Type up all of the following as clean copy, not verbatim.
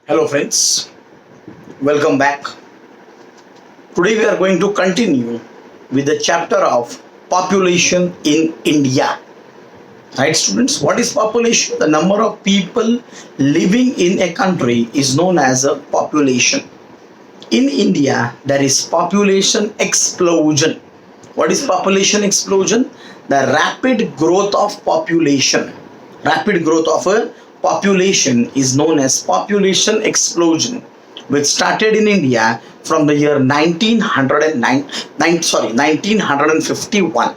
Hello friends, welcome back. Today we are going to continue with the chapter of population in India. Right students, what is population? The number of people living in a country is known as a population. In India, there is population explosion. What is population explosion? The rapid growth of population. Rapid growth of a population is known as population explosion, which started in India from the year 1951.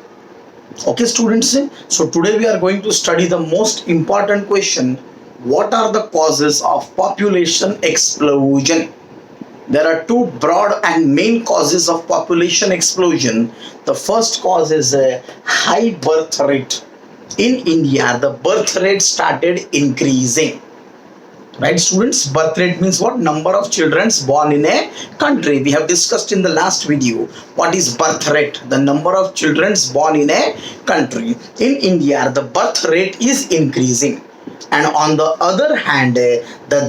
Okay students, so today we are going to study the most important question: what are the causes of population explosion? There are two broad and main causes of population explosion. The first cause is a high birth rate. In India, the birth rate started increasing. Right students, birth rate means what? Number of children born in a country. We have discussed in the last video what is birth rate, the number of children born in a country. In India, the birth rate is increasing, and on the other hand the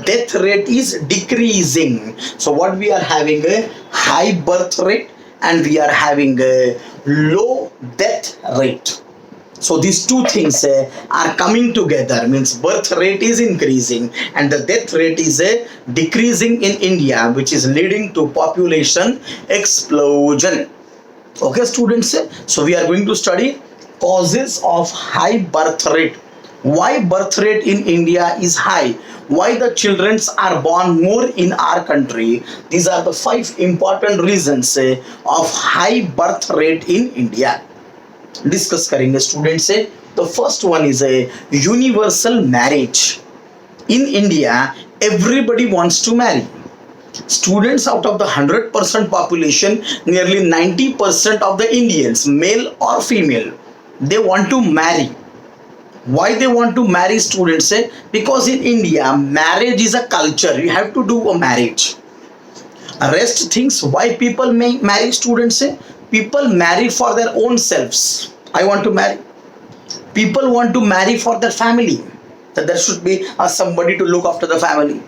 death rate is decreasing. So what we are having a high birth rate and we are having a low death rate. So these two things are coming together, means birth rate is increasing and the death rate is decreasing in India, which is leading to population explosion. Okay students, so we are going to study causes of high birth rate. Why birth rate in India is high? Why the children are born more in our country? These are the 5 important reasons of high birth rate in India. Discuss करेंगे students से. The first one is a universal marriage. In India, everybody wants to marry. Students, out of the 100% population, nearly 90% of the Indians, male or female, they want to marry. Why they want to marry, students say? Because in India, marriage is a culture. You have to do a marriage. Rest things why people may marry, students say? People marry for their own selves. I want to marry. People want to marry for their family. That there should be somebody to look after the family.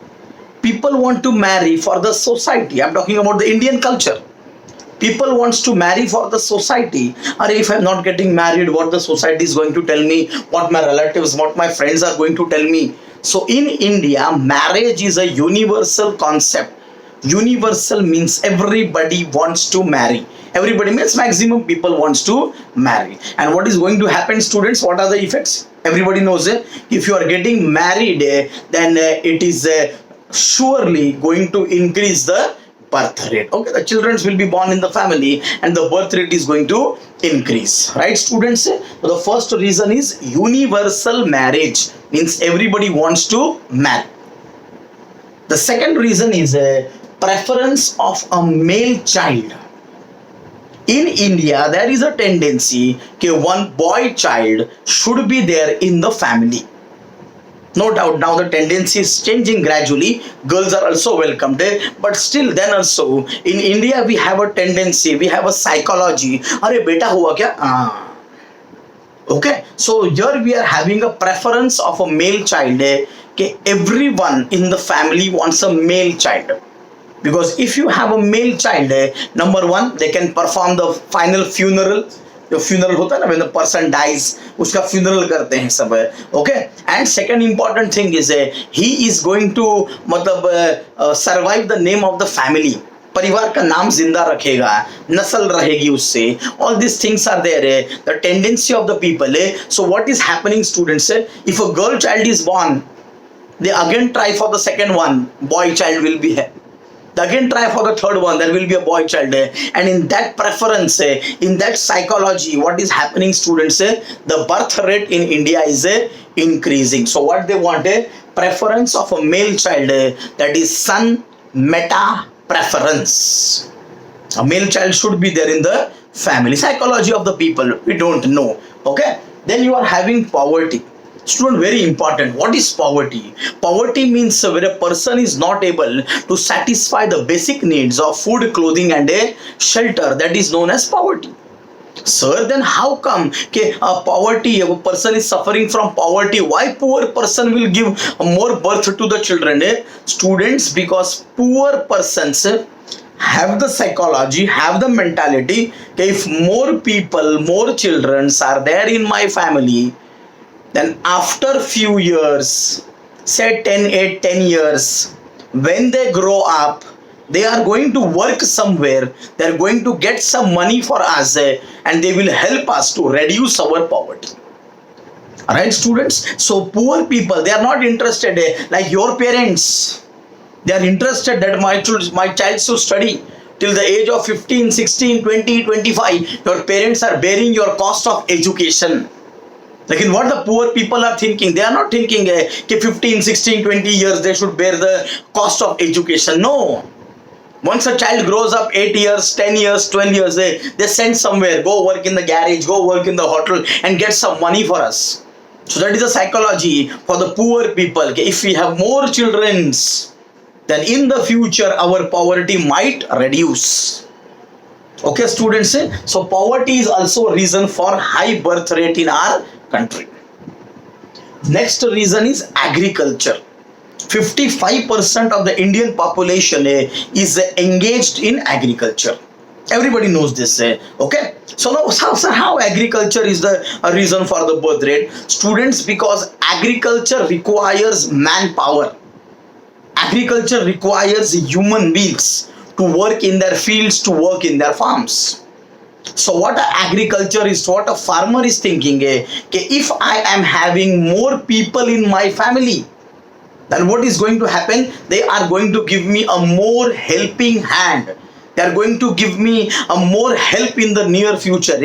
People want to marry for the society. I'm talking about the Indian culture. People wants to marry for the society. Or if I'm not getting married, what the society is going to tell me, what my relatives, what my friends are going to tell me. So in India, marriage is a universal concept. Universal means everybody wants to marry. Everybody means maximum people wants to marry. And what is going to happen, students? What are the effects? Everybody knows it. If you are getting married, then it is surely going to increase the birth rate. Okay, the children will be born in the family and the birth rate is going to increase. Right, students? The first reason is universal marriage, means everybody wants to marry. The second reason is a preference of a male child. In India, there is a tendency that one boy child should be there in the family. No doubt now the tendency is changing gradually. Girls are also welcomed, but still then also in India we have a tendency, we have a psychology. Arey beta hua kya? Okay, so here we are having a preference of a male child. Okay, everyone in the family wants a male child. Because if you have a male child, number one, they can perform the final funeral. जो funeral होता है ना, when the person dies, उसका funeral करते हैं सब. Okay, and second important thing is he is going to मतलब survive the name of the family. परिवार का नाम जिंदा रखेगा, नस्ल रहेगी उससे. All these things are there. The tendency of the people. So what is happening, students? If a girl child is born, they again try for the second one. Boy child will be here. They again try for the third one, there will be a boy child. And in that preference, in that psychology, what is happening, students? The birth rate in India is increasing. So what they want? Preference of a male child, that is son meta preference. A male child should be there in the family. Psychology of the people, we don't know. Okay, then you are having poverty. Student, very important. What is poverty? Poverty means where a person is not able to satisfy the basic needs of food, clothing and a shelter. That is known as poverty. Sir, then how come poverty, a person is suffering from poverty? Why poor person will give more birth to the children? Students, because poor persons have the psychology, have the mentality, if more people, more children are there in my family, then after few years, say 10 years, when they grow up, they are going to work somewhere, they are going to get some money for us, and they will help us to reduce our poverty. Right, students? So poor people, they are not interested, like your parents, they are interested that my child should study till the age of 15, 16, 20, 25. Your parents are bearing your cost of education. Like in what the poor people are thinking, they are not thinking 15, 16, 20 years they should bear the cost of education. No. Once a child grows up 8 years, 10 years, 12 years, they send somewhere, go work in the garage, go work in the hotel and get some money for us. So that is the psychology for the poor people. If we have more children, then in the future our poverty might reduce. Okay, students, so poverty is also a reason for high birth rate in our country. Next reason is agriculture. 55% of the Indian population is engaged in agriculture. Everybody knows this. Okay. So now, how agriculture is the reason for the birth rate? Students, because agriculture requires manpower. Agriculture requires human beings to work in their fields, to work in their farms. So what agriculture is, what a farmer is thinking, if I am having more people in my family, then what is going to happen? They are going to give me a more helping hand. They are going to give me a more help in the near future.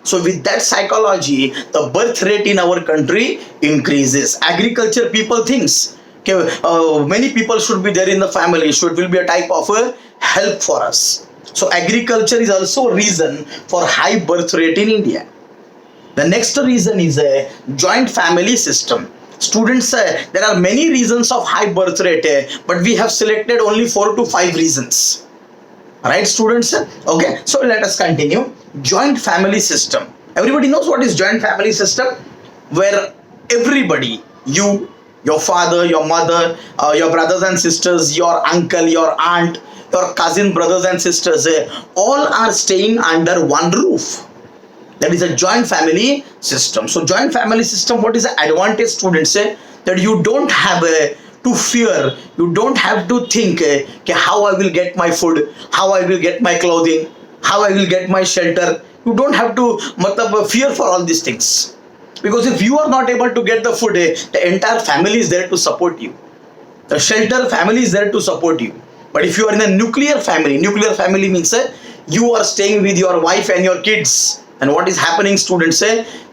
So with that psychology, the birth rate in our country increases. Agriculture people thinks, many people should be there in the family, will be a type of a help for us. So agriculture is also a reason for high birth rate in India. The next reason is a joint family system. Students, there are many reasons of high birth rate, but we have selected only 4 to 5 reasons. Right, students? Okay, so let us continue. Joint family system. Everybody knows what is joint family system? Where everybody, you, your father, your mother, your brothers and sisters, your uncle, your aunt, your cousin brothers and sisters, all are staying under one roof. That is a joint family system. So joint family system, what is the advantage, students? That you don't have to fear, you don't have to think how I will get my food, how I will get my clothing, how I will get my shelter. You don't have to fear for all these things. Because if you are not able to get the food, the entire family is there to support you. The shelter, family is there to support you. But if you are in a nuclear family means you are staying with your wife and your kids. And what is happening, students?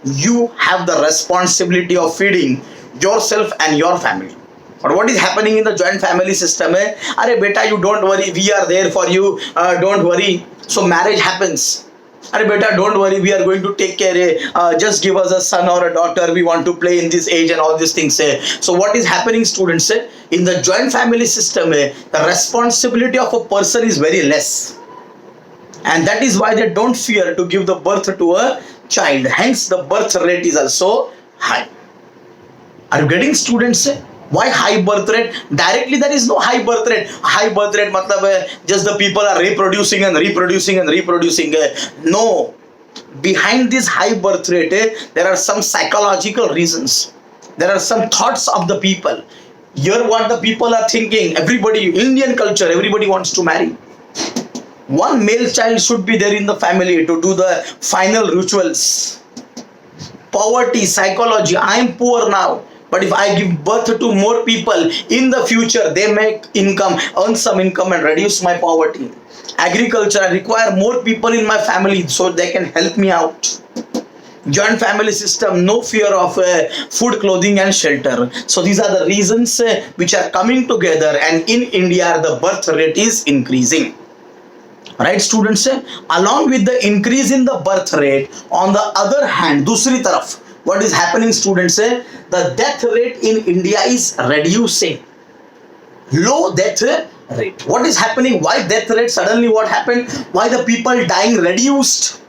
You have the responsibility of feeding yourself and your family. But what is happening in the joint family system? Arey beta, you don't worry, we are there for you, don't worry. So marriage happens. Arey beta, don't worry, we are going to take care, just give us a son or a daughter, we want to play in this age and all these things. So what is happening, students? In the joint family system, the responsibility of a person is very less. And that is why they don't fear to give the birth to a child. Hence the birth rate is also high. Are you getting, students? Why high birth rate? Directly there is no high birth rate. High birth rate just the people are reproducing and reproducing and reproducing. No. Behind this high birth rate, there are some psychological reasons. There are some thoughts of the people. Here what the people are thinking, everybody, Indian culture, everybody wants to marry. One male child should be there in the family to do the final rituals. Poverty, psychology, I am poor now. But if I give birth to more people, in the future they make income, earn some income and reduce my poverty. Agriculture, I require more people in my family so they can help me out. Joint family system, no fear of food, clothing and shelter. So these are the reasons which are coming together, and in India the birth rate is increasing. Right, students? Along with the increase in the birth rate, on the other hand, dusri taraf, what is happening, students? The death rate in India is reducing. Low death rate. What is happening? Why death rate? Suddenly what happened? Why the people dying reduced?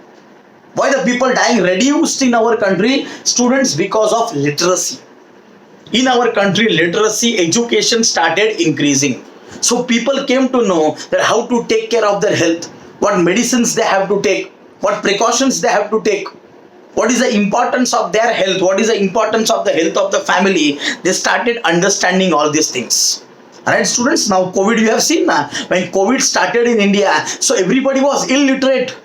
Why the people dying reduced in our country? Students, because of literacy. In our country, literacy, education started increasing. So people came to know that how to take care of their health, what medicines they have to take, what precautions they have to take, what is the importance of their health, what is the importance of the health of the family. They started understanding all these things. Alright, students, now COVID, you have seen now, when COVID started in India, so everybody was illiterate.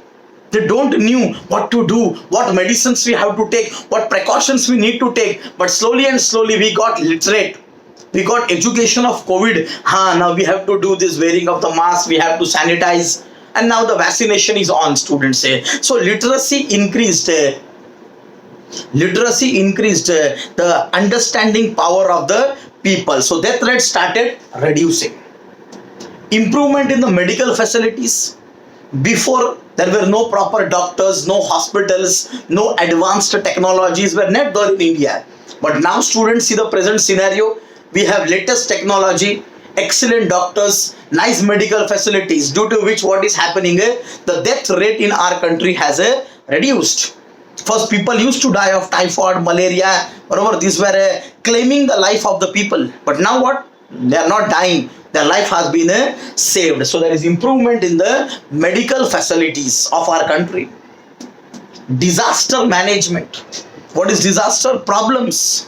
They don't knew what to do, what medicines we have to take, what precautions we need to take. But slowly and slowly we got literate. We got education of COVID. Now we have to do this wearing of the mask, we have to sanitize. And now the vaccination is on, students say. So literacy increased. The understanding power of the people. So death rate started reducing. Improvement in the medical facilities. Before, there were no proper doctors, no hospitals, no advanced technologies were not there in India. But now students see the present scenario. We have latest technology, excellent doctors, nice medical facilities, due to which what is happening, the death rate in our country has reduced. First, people used to die of typhoid, malaria, whatever. These were claiming the life of the people. But now what? They are not dying. Their life has been saved. So there is improvement in the medical facilities of our country. Disaster management. What is disaster? Problems.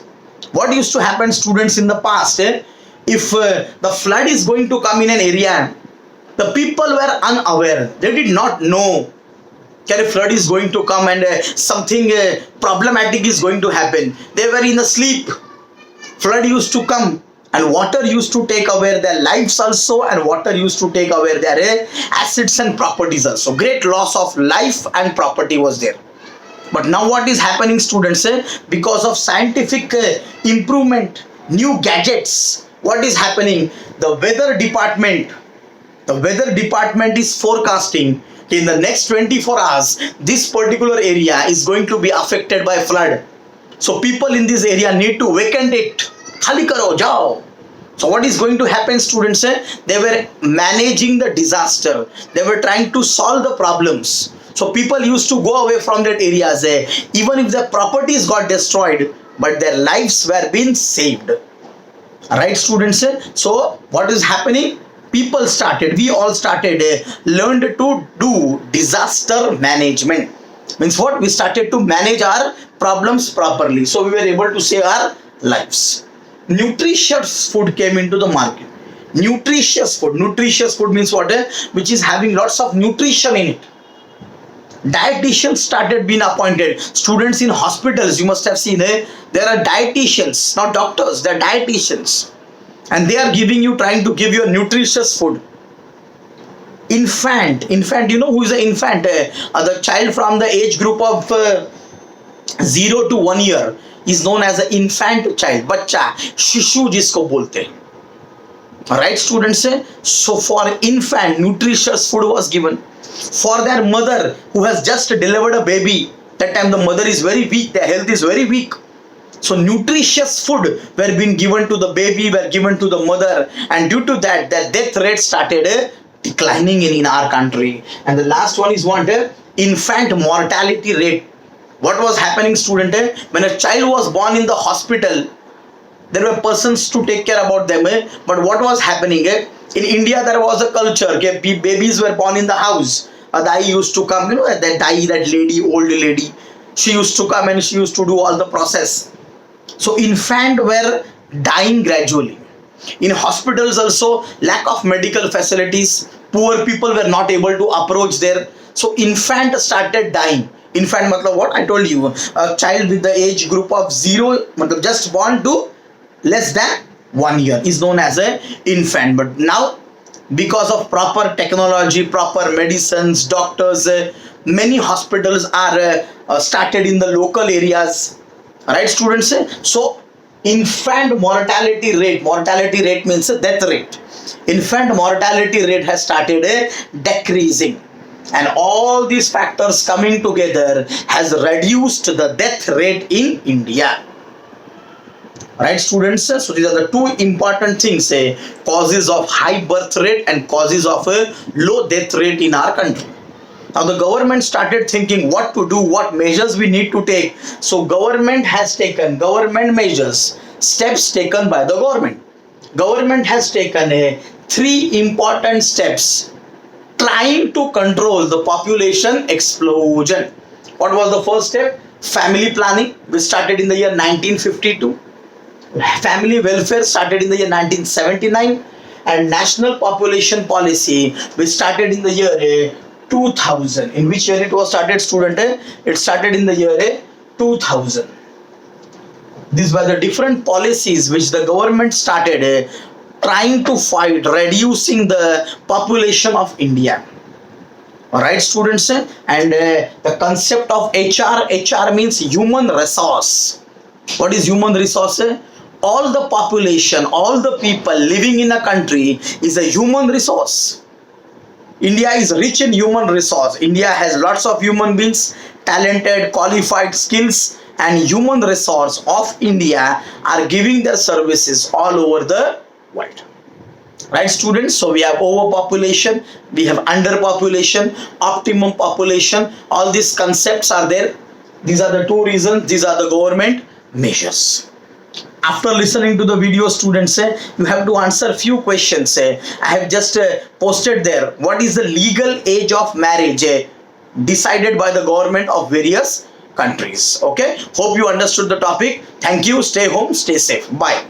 What used to happen, students, in the past? If the flood is going to come in an area, the people were unaware. They did not know that a flood is going to come and something problematic is going to happen. They were in a sleep. Flood used to come. And water used to take away their lives also, and water used to take away their assets and properties also. Great loss of life and property was there. But now what is happening, students? Because of scientific improvement, new gadgets, what is happening? The weather department is forecasting in the next 24 hours, this particular area is going to be affected by flood. So people in this area need to vacate it. Khali karo, jao. So what is going to happen, students? They were managing the disaster. They were trying to solve the problems. So people used to go away from that areas. Even if their properties got destroyed, but their lives were being saved. Alright, students? So what is happening? We all started, learned to do disaster management. Means what? We started to manage our problems properly. So we were able to save our lives. Nutritious food came into the market. Nutritious food means what? Which is having lots of nutrition in it. Dietitians started being appointed. Students in hospitals, you must have seen, there are dietitians, not doctors, they are dietitians. And they are trying to give you a nutritious food. Infant, you know who is an infant? The child from the age group of 0 to 1 year is known as an infant child. Bachcha, shishu jisko bolte. Alright, students? So for infant, nutritious food was given. For their mother who has just delivered a baby, that time the mother is very weak, their health is very weak. So nutritious food were being given to the baby, were given to the mother, and due to that, the death rate started declining in our country. And the last one is what? Infant mortality rate. What was happening, student? When a child was born in the hospital, there were persons to take care about them. But what was happening? In India, there was a culture. Babies were born in the house. A dai used to come, that dai, that lady, old lady. She used to come and she used to do all the process. So infant were dying gradually. In hospitals also, lack of medical facilities. Poor people were not able to approach there. So infant started dying. Infant matlab what I told you, a child with the age group of 0, just born to less than 1 year is known as an infant. But now, because of proper technology, proper medicines, doctors, many hospitals are started in the local areas. Right, students? So infant mortality rate means death rate. Infant mortality rate has started decreasing. And all these factors coming together has reduced the death rate in India. Right, students? So these are the two important things, causes of high birth rate and causes of a low death rate in our country. Now the government started thinking what to do, what measures we need to take. So government has taken government measures, steps taken by the government. Government has taken three important steps trying to control the population explosion. What was the first step? Family planning, which started in the year 1952. Family welfare started in the year 1979, and national population policy, which started in the year 2000. In which year it was started, student? It started in the year 2000. These were the different policies which the government started trying to fight reducing the population of India. Alright, students, and the concept of HR means human resource. What is human resource? All the population, all the people living in a country is a human resource. India is rich in human resource. India has lots of human beings, talented, qualified skills, and human resource of India are giving their services all over the world. Right, students? So we have overpopulation, we have underpopulation, optimum population. All these concepts are there. These are the two reasons. These are the government measures. After listening to the video, students, you have to answer few questions. I have just posted there. What is the legal age of marriage decided by the government of various countries? Okay. Hope you understood the topic. Thank you. Stay home. Stay safe. Bye.